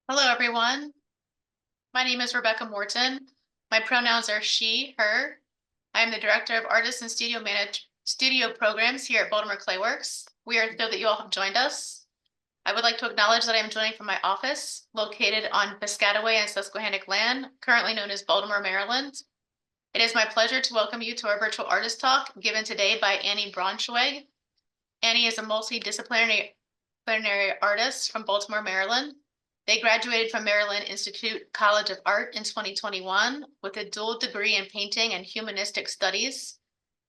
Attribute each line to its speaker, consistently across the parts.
Speaker 1: Hello, everyone. My name is Rebecca Morton. My pronouns are she, her. I am the Director of Artists and Studio Programs here at Baltimore Clayworks. We are thrilled that you all have joined us. I would like to acknowledge that I am joining from my office, located on Piscataway and Susquehannock land, currently known as Baltimore, Maryland. It is my pleasure to welcome you to our virtual artist talk given today by Annie Braunschweig. Annie is a multidisciplinary artist from Baltimore, Maryland. They graduated from Maryland Institute College of Art in 2021 with a dual degree in painting and humanistic studies,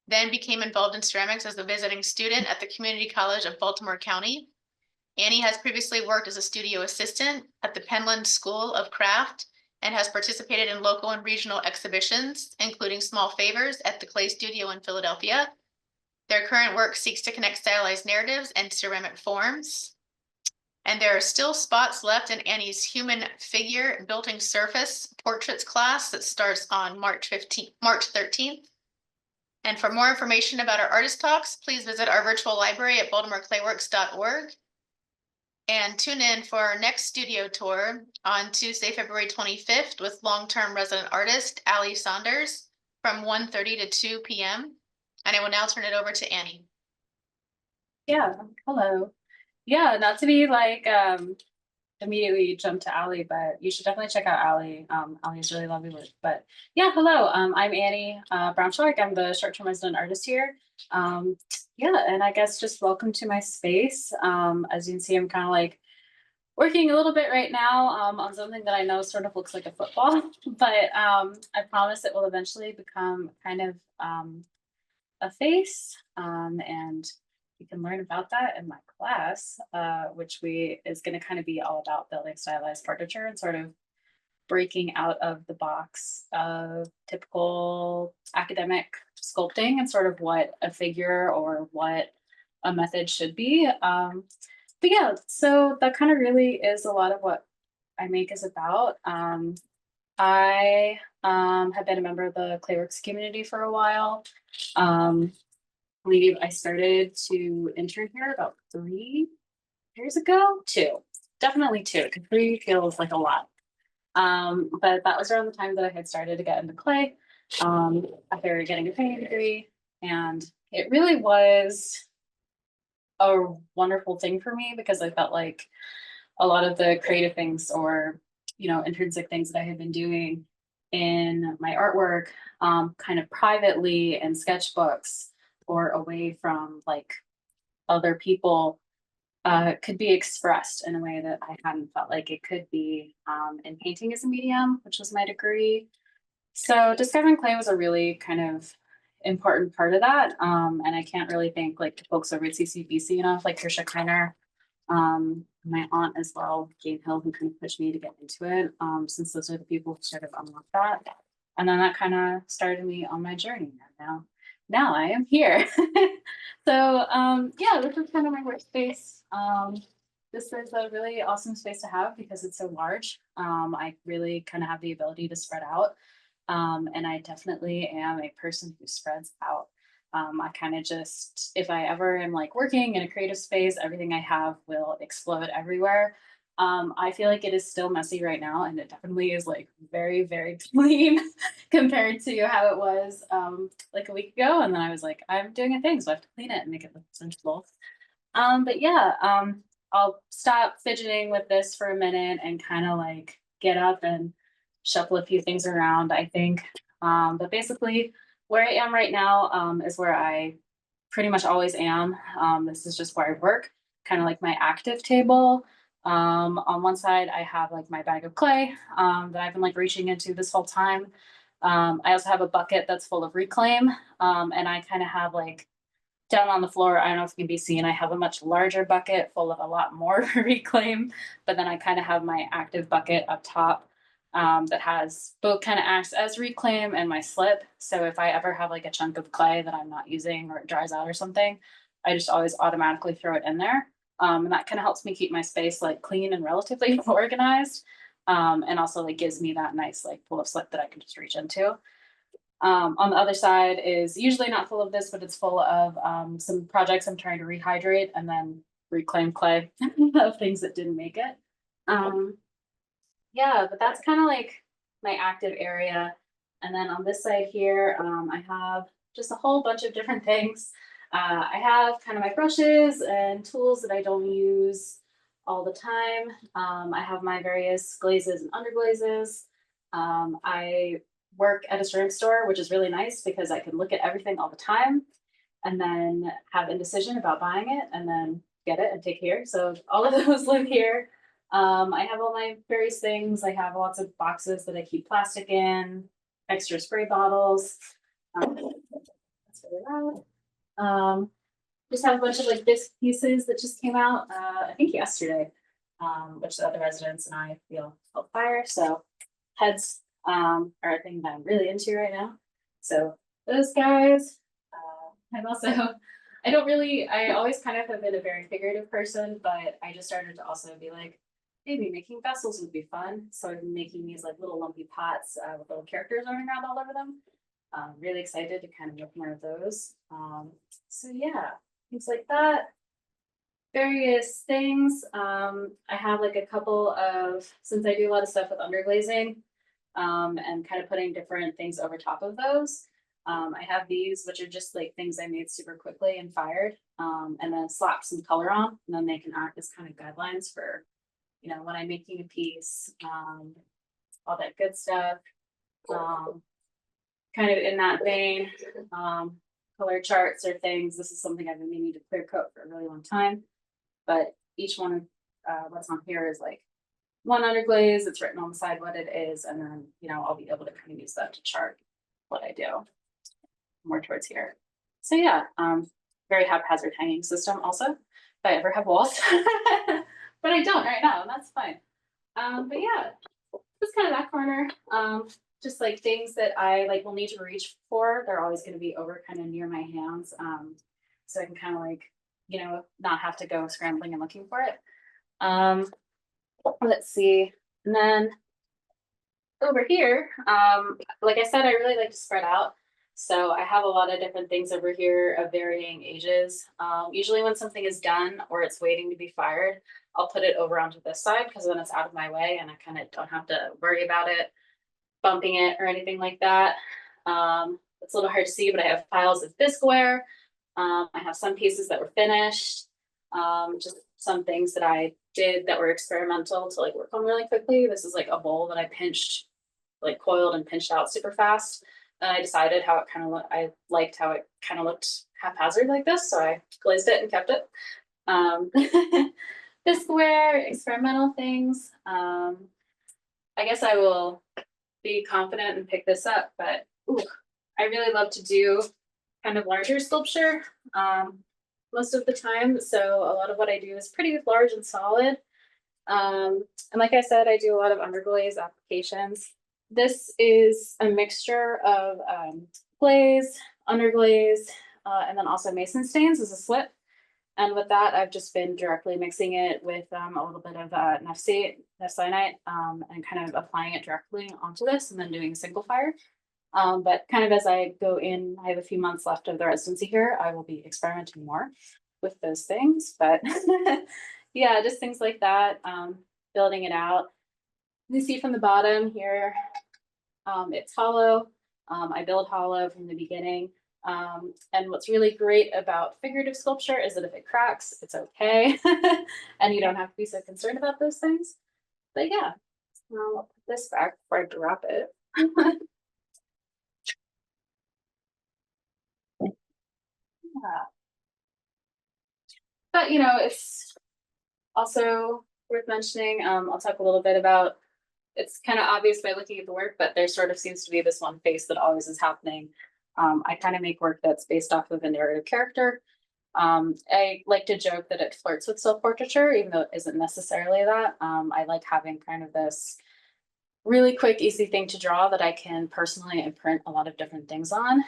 Speaker 1: then became involved in ceramics as a visiting student at the Community College of Baltimore County. Annie has previously worked as a studio assistant at the Penland School of Craft and has participated in local and regional exhibitions, including Small Favors at the Clay Studio in Philadelphia. Their current work seeks to connect stylized narratives and ceramic forms. And there are still spots left in Annie's human figure building surface portraits class that starts on March 13th. And for more information about our artist talks, please visit our virtual library at baltimoreclayworks.org. And tune in for our next studio tour on Tuesday, February 25th with long-term resident artist Allie Saunders from 1:30 to 2 p.m. And I will now turn it over to Annie.
Speaker 2: Yeah, hello. Yeah, not to be like immediately jump to Allie, but you should definitely check out Allie. Allie is really lovely work. But yeah, hello. I'm Annie Braunschweig. I'm the short-term resident artist here. Yeah, and I guess just welcome to my space. As you can see, I'm kind of like working a little bit right now on something that I know sort of looks like a football, but I promise it will eventually become kind of a face. And you can learn about that in my class, which we is going to kind of be all about building stylized portraiture and sort of breaking out of the box of typical academic sculpting and sort of what a figure or what a method should be. But yeah, so that kind of really is a lot of what I make is about. I have been a member of the Clayworks community for a while. I believe I started to intern here about 3 years ago. Definitely two, because 3 feels like a lot. But that was around the time that I had started to get into clay after getting a painting degree. And it really was a wonderful thing for me because I felt like a lot of the creative things or intrinsic things that I had been doing in my artwork kind of privately in sketchbooks or away from like other people could be expressed in a way that I hadn't felt like it could be in painting as a medium, which was my degree. So discovering clay was a really kind of important part of that. And I can't really thank like the folks over at CCBC enough, like Kirsha Kreiner, my aunt as well, Jane Hill, who kind of pushed me to get into it, since those are the people who sort of unlocked that. And then that kind of started me on my journey. And now I am here. So yeah, this is kind of my workspace. This is a really awesome space to have because it's so large. I really kind of have the ability to spread out. And I definitely am a person who spreads out. I kind of just, if I ever am like working in a creative space, everything I have will explode everywhere. I feel like it is still messy right now, and it definitely is like very, very clean compared to how it was like a week ago. And then I was like, I'm doing a thing, so I have to clean it and make it look presentable. But yeah, I'll stop fidgeting with this for a minute and kind of like get up and shuffle a few things around, I think. But basically, where I am right now is where I pretty much always am. This is just where I work, kind of like my active table. On one side, I have like my bag of clay that I've been like reaching into this whole time. I also have a bucket that's full of reclaim, and I kind of have like down on the floor, I don't know if it can be seen, I have a much larger bucket full of a lot more reclaim, but then I kind of have my active bucket up top that has both kind of acts as reclaim and my slip. So if I ever have like a chunk of clay that I'm not using or it dries out or something, I just always automatically throw it in there. And that kind of helps me keep my space like clean and relatively organized. And also like gives me that nice like pool of slip that I can just reach into. On the other side is usually not full of this, but it's full of some projects I'm trying to rehydrate and then reclaim clay of things that didn't make it. Um, yeah, but that's kind of like my active area. And then on this side here, I have just a whole bunch of different things. I have kind of my brushes and tools that I don't use all the time. I have my various glazes and underglazes. I work at a ceramic store, which is really nice because I can look at everything all the time and then have indecision about buying it and then get it and take care. So all of those live here. I have all my various things. I have lots of boxes that I keep plastic in, extra spray bottles. Um, that's really loud. Just have a bunch of like disc pieces that just came out, I think yesterday, which the other residents and I feel felt fire. So heads are a thing that I'm really into right now. So those guys. I'm also, I always kind of have been a very figurative person, but I just started to also be like, maybe making vessels would be fun. So I'm making these like little lumpy pots with little characters running around all over them. Really excited to kind of make more of those. So yeah, things like that. Various things. I have like a couple of, since I do a lot of stuff with underglazing, and kind of putting different things over top of those. I have these, which are just like things I made super quickly and fired, and then slap some color on, and then they can act as kind of guidelines for, when I'm making a piece, all that good stuff. Kind of in that vein, color charts or things. This is something I've been meaning to clear coat for a really long time, but each one of what's on here is like one underglaze. It's written on the side what it is, and then I'll be able to kind of use that to chart what I do more towards here. So yeah, very haphazard hanging system also. If I ever have walls, but I don't right now, and that's fine. But yeah, that's kind of that corner. Just like things that I like will need to reach for. They're always going to be over kind of near my hands, so I can kind of like not have to go scrambling and looking for it. Let's see, and then over here, like I said, I really like to spread out. So I have a lot of different things over here of varying ages. Usually when something is done or it's waiting to be fired, I'll put it over onto this side because then it's out of my way and I kind of don't have to worry about it, bumping it or anything like that. It's a little hard to see, but I have piles of bisqueware. I have some pieces that were finished, just some things that I did that were experimental to like work on really quickly. This is like a bowl that I pinched, like coiled and pinched out super fast. And I decided how it kind of looked, I liked how it kind of looked haphazard like this. So I glazed it and kept it. Bisqueware, experimental things. I guess I will be confident and pick this up, but ooh, I really love to do kind of larger sculpture most of the time. So a lot of what I do is pretty large and solid. And like I said, I do a lot of underglaze applications. This is a mixture of glaze, underglaze, and then also mason stains as a slip. And with that, I've just been directly mixing it with a little bit of naphthenite, and kind of applying it directly onto this and then doing a single fire. But kind of as I go in, I have a few months left of the residency here. I will be experimenting more with those things, but yeah, just things like that, building it out. You see from the bottom here, it's hollow. I build hollow from the beginning. And what's really great about figurative sculpture is that if it cracks, it's okay. And you don't have to be so concerned about those things. But yeah, I'll put this back before I drop it. Yeah. But it's also worth mentioning. I'll talk a little bit about, it's kind of obvious by looking at the work, but there sort of seems to be this one face that always is happening. I kind of make work that's based off of a narrative character. I like to joke that it flirts with self-portraiture, even though it isn't necessarily that. I like having kind of this really quick, easy thing to draw that I can personally imprint a lot of different things on.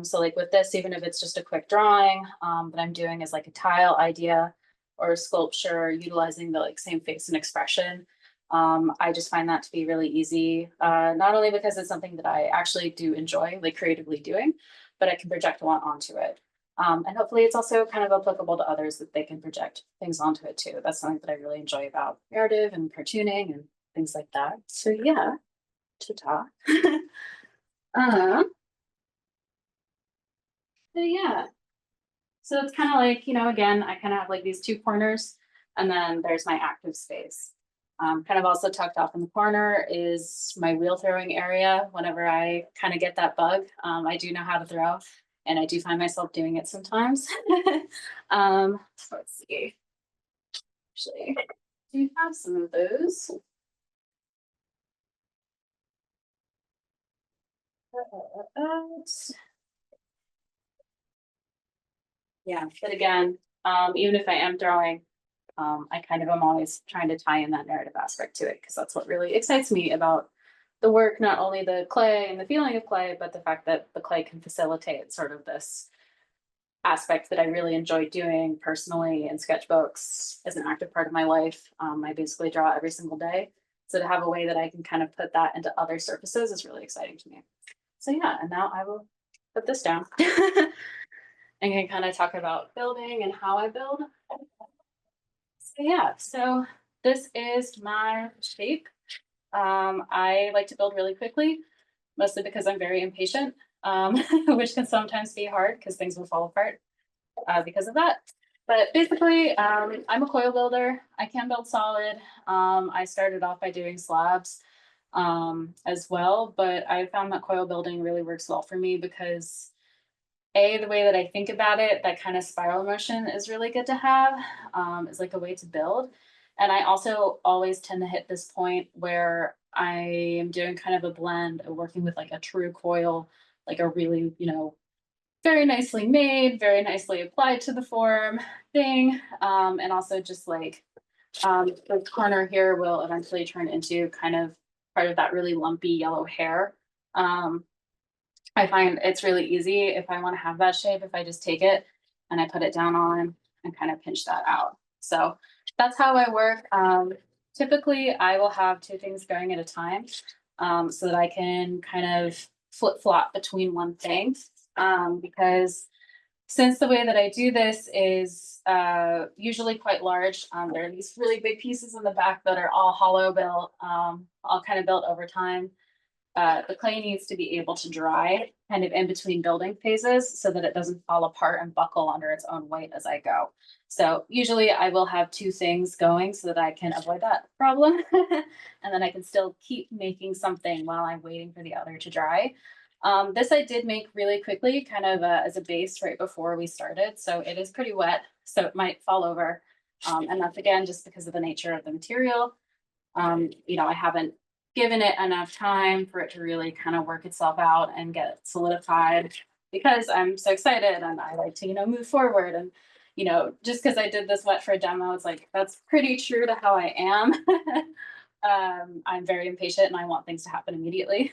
Speaker 2: So like with this, even if it's just a quick drawing, that I'm doing is like a tile idea or a sculpture utilizing the like same face and expression. I just find that to be really easy, not only because it's something that I actually do enjoy like creatively doing, but I can project a lot onto it. And hopefully it's also kind of applicable to others that they can project things onto it too. That's something that I really enjoy about narrative and cartooning and things like that. So yeah, ta-ta. um, so yeah, so it's kind of like, again, I kind of have like these two corners, and then there's my active space. Kind of also tucked off in the corner is my wheel throwing area. Whenever I kind of get that bug, I do know how to throw, and I do find myself doing it sometimes. Let's see. Actually, do you have some of those? Yeah, but again, even if I am throwing, I kind of am always trying to tie in that narrative aspect to it because that's what really excites me about the work, not only the clay and the feeling of clay, but the fact that the clay can facilitate sort of this aspect that I really enjoy doing personally in sketchbooks as an active part of my life. I basically draw every single day. So to have a way that I can kind of put that into other surfaces is really exciting to me. So yeah, and now I will put this down and can kind of talk about building and how I build. So yeah, so this is my shape. I like to build really quickly, mostly because I'm very impatient, which can sometimes be hard because things will fall apart because of that. But basically, I'm a coil builder. I can build solid. I started off by doing slabs as well, but I found that coil building really works well for me because the way that I think about it, that kind of spiral motion is really good to have, is like a way to build. And I also always tend to hit this point where I am doing kind of a blend of working with like a true coil, like a really, very nicely made, very nicely applied to the form thing. And also just like the corner here will eventually turn into kind of part of that really lumpy yellow hair. Um, I find it's really easy if I want to have that shape, if I just take it and I put it down on and kind of pinch that out. So that's how I work. Typically, I will have two things going at a time so that I can kind of flip flop between one thing. Because since the way that I do this is usually quite large, there are these really big pieces in the back that are all hollow built, all kind of built over time. The clay needs to be able to dry kind of in between building phases so that it doesn't fall apart and buckle under its own weight as I go. So usually I will have two things going so that I can avoid that problem. And then I can still keep making something while I'm waiting for the other to dry. This I did make really quickly, kind of as a base right before we started. So it is pretty wet, so it might fall over. And that's again, just because of the nature of the material. I haven't given it enough time for it to really kind of work itself out and get solidified because I'm so excited and I like to, move forward. And, just because I did this wet for a demo, it's like, that's pretty true to how I am. I'm very impatient and I want things to happen immediately.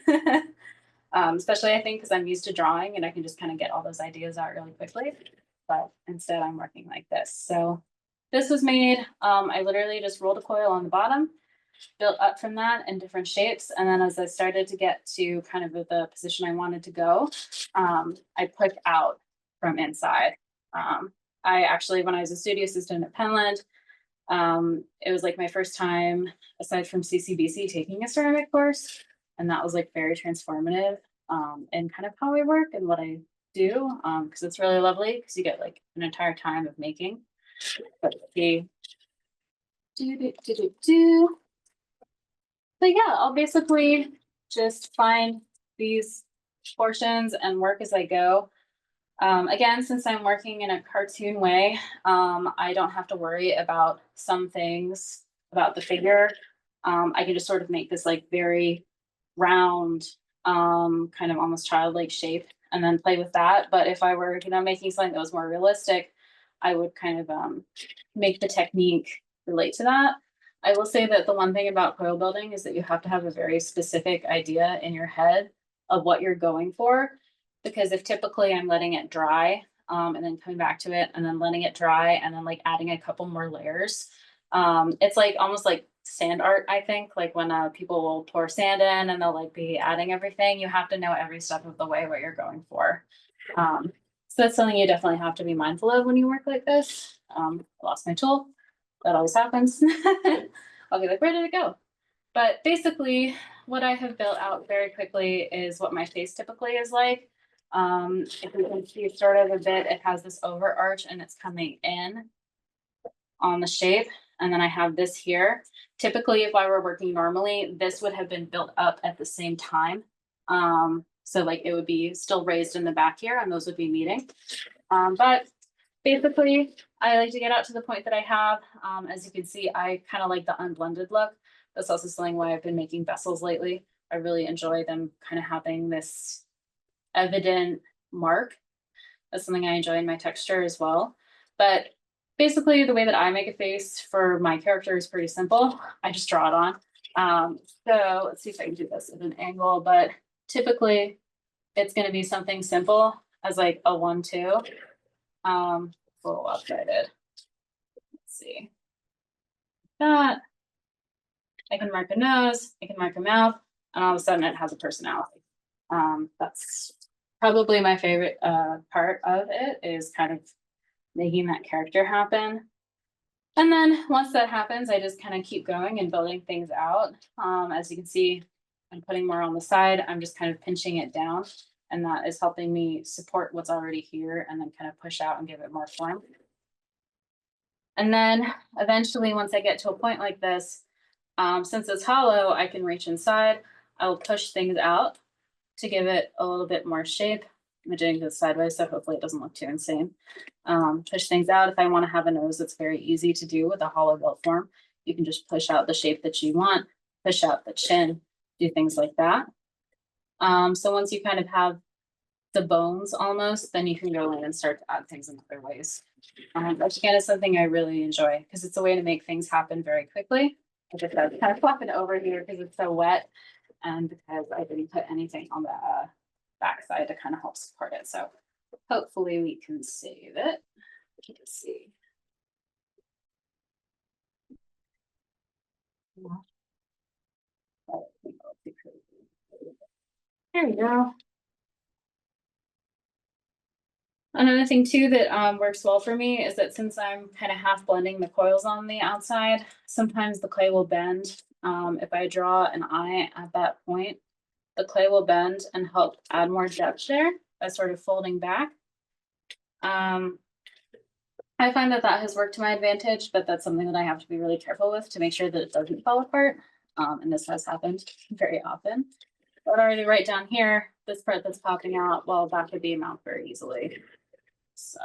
Speaker 2: Especially I think because I'm used to drawing and I can just kind of get all those ideas out really quickly. But instead I'm working like this. So this was made, I literally just rolled a coil on the bottom, built up from that in different shapes. And then as I started to get to kind of the position I wanted to go, I pushed out from inside. I actually, when I was a studio assistant at Penland, it was like my first time, aside from CCBC, taking a ceramic course. And that was like very transformative in kind of how I work and what I do. Because it's really lovely because you get like an entire time of making. But the do. So yeah, I'll basically just find these portions and work as I go. Again, since I'm working in a cartoon way, I don't have to worry about some things about the figure. I can just sort of make this like very round, kind of almost childlike shape and then play with that. But if I were, making something that was more realistic, I would kind of make the technique relate to that. I will say that the one thing about coil building is that you have to have a very specific idea in your head of what you're going for. Because if typically I'm letting it dry and then coming back to it and then letting it dry and then like adding a couple more layers, it's like almost like sand art, I think, like when people will pour sand in and they'll like be adding everything, you have to know every step of the way what you're going for. So that's something you definitely have to be mindful of when you work like this. I lost my tool. That always happens. I'll be like, where did it go? But basically, what I have built out very quickly is what my face typically is like. If you can see sort of a bit, it has this overarch and it's coming in on the shape. And then I have this here. Typically, if I were working normally, this would have been built up at the same time. So like it would be still raised in the back here and those would be meeting. But basically, I like to get out to the point that I have. As you can see, I kind of like the unblended look. That's also something why I've been making vessels lately. I really enjoy them kind of having this evident mark. That's something I enjoy in my texture as well. But basically, the way that I make a face for my character is pretty simple. I just draw it on. So let's see if I can do this at an angle, but typically it's going to be something simple as like a 1-2. A little lopsided. Let's see. That. I can mark a nose, I can mark a mouth, and all of a sudden it has a personality. That's probably my favorite part of it is kind of making that character happen. And then once that happens, I just kind of keep going and building things out. As you can see, I'm putting more on the side. I'm just kind of pinching it down, and that is helping me support what's already here and then kind of push out and give it more form. And then eventually, once I get to a point like this, since it's hollow, I can reach inside. I'll push things out to give it a little bit more shape. I'm doing this sideways, so hopefully it doesn't look too insane. Push things out. If I want to have a nose, that's very easy to do with a hollow built form. You can just push out the shape that you want, push out the chin, do things like that. So once you kind of have the bones almost, then you can go in and start to add things in other ways. Which again is something I really enjoy because it's a way to make things happen very quickly. Like I said, kind of flopping over here because it's so wet and because I didn't put anything on the backside to kind of help support it. So hopefully we can save it. Let's see. There we go. Another thing too that works well for me is that since I'm kind of half blending the coils on the outside, sometimes the clay will bend. If I draw an eye at that point, the clay will bend and help add more depth there by sort of folding back. I find that that has worked to my advantage, but that's something that I have to be really careful with to make sure that it doesn't fall apart. And this has happened very often. But already right down here, this part that's popping out, well, that could be a mount very easily. So.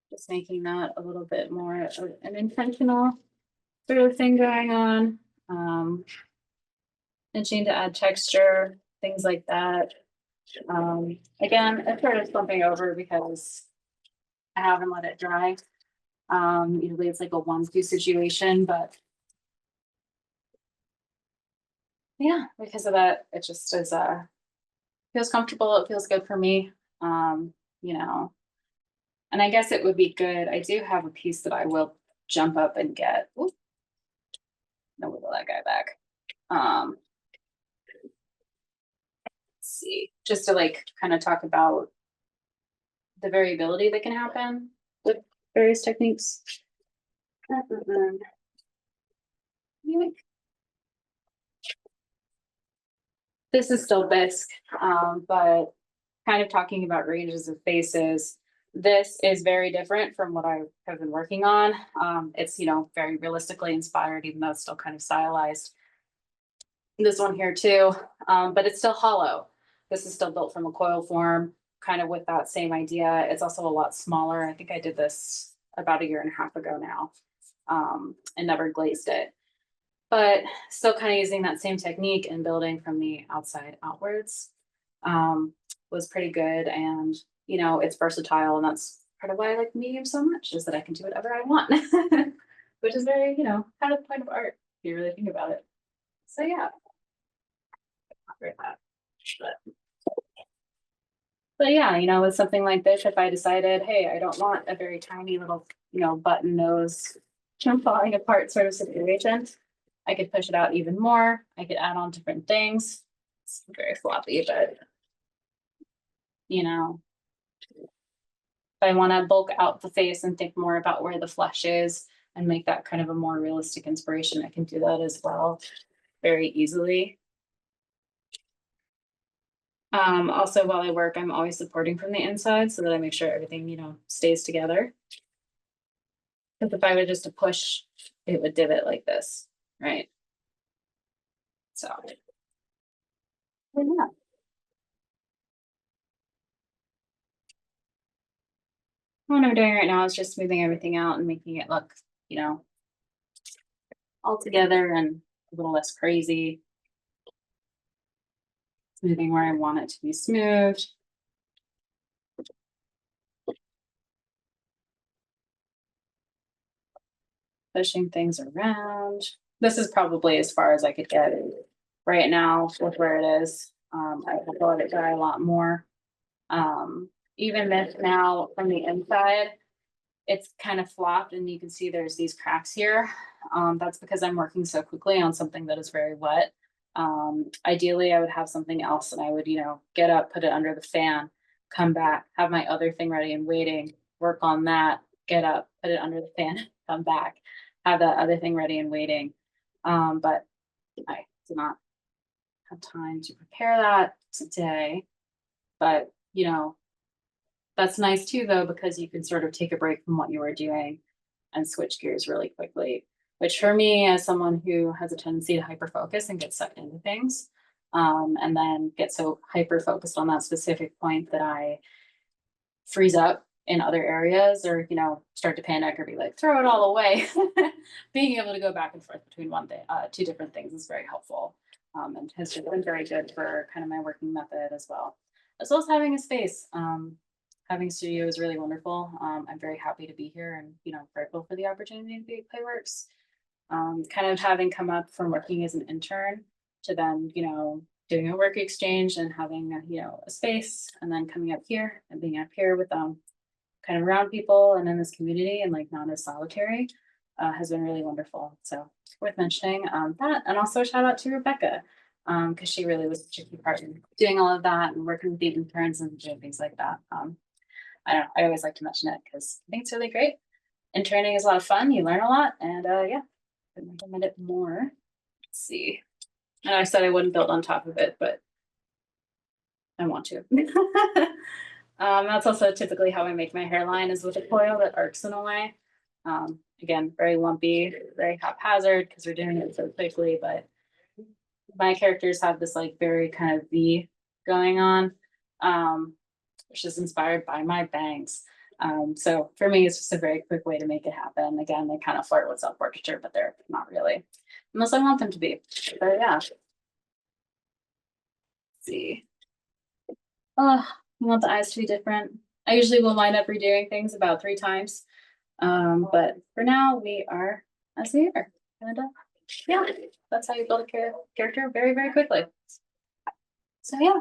Speaker 2: Just making that a little bit more of an intentional sort of thing going on. Pinching to add texture, things like that. Again, I started slumping over because I haven't let it dry. Usually it's like a 1-2 situation, but yeah, because of that, it just is feels comfortable, it feels good for me. You know, and I guess it would be good. I do have a piece that I will jump up and get. Ooh, no, wiggle that guy back. Let's see, just to like kind of talk about the variability that can happen with various techniques. This is still bisque, but kind of talking about ranges of faces. This is very different from what I have been working on. It's, you know, very realistically inspired, even though it's still kind of stylized. This one here too, but it's still hollow. This is still built from a coil form, kind of with that same idea. It's also a lot smaller. I think I did this about 1.5 years ago now, and never glazed it. But still kind of using that same technique and building from the outside outwards was pretty good. And, you know, it's versatile. And that's part of why I like medium so much is that I can do whatever I want, which is very, you know, kind of the point of art if you really think about it. So, yeah. But yeah, you know, with something like this, if I decided, hey, I don't want a very tiny little, you know, button nose falling apart sort of situation, I could push it out even more. I could add on different things. It's very floppy, but you know, I want to bulk out the face and think more about where the flesh is and make that kind of a more realistic inspiration, I can do that as well very easily. Also, while I work, I'm always supporting from the inside so that I make sure everything, stays together. Because if I were just to push, it would divot like this, right? So, yeah. What I'm doing right now is just smoothing everything out and making it look, all together and a little less crazy. Smoothing where I want it to be smooth. Pushing things around. This is probably as far as I could get right now with where it is. I will let it dry a lot more. Even this now from the inside, it's kind of flopped and you can see there's these cracks here. That's because I'm working so quickly on something that is very wet. Ideally, I would have something else and I would, get up, put it under the fan, come back, have my other thing ready and waiting, work on that, get up, put it under the fan, come back, have that other thing ready and waiting. But I did not have time to prepare that today. But, that's nice too, though, because you can sort of take a break from what you were doing and switch gears really quickly. Which for me, as someone who has a tendency to hyper focus and get sucked into things, and then get so hyper focused on that specific point that I freeze up in other areas or, start to panic or be like, throw it all away. Being able to go back and forth between two different things is very helpful. And has been very good for kind of my working method as well as having a space. Having a studio is really wonderful. I'm very happy to be here and, grateful for the opportunity to be at Playworks. Kind of having come up from working as an intern to then, doing a work exchange and having, a space and then coming up here and being up here with kind of around people and in this community and like not as solitary has been really wonderful. So worth mentioning that. And also shout out to Rebecca because she really was a tricky part in doing all of that and working with the interns and doing things like that. I don't know, I always like to mention it because I think it's really great. Interning is a lot of fun. You learn a lot and yeah, I can recommend it more. Let's see. And I said I wouldn't build on top of it, but I want to. That's also typically how I make my hairline is with a coil that arcs in a way. Again, very lumpy, very haphazard because we're doing it so quickly, but my characters have this like very kind of V going on, which is inspired by my bangs. So for me, it's just a very quick way to make it happen. Again, they kind of flirt with self-portraiture, but they're not really, unless I want them to be. But yeah. Let's see. Oh, I want the eyes to be different. I usually will wind up redoing things about 3 times. But for now, we are as we are. And yeah, that's how you build a character very, very quickly. So yeah.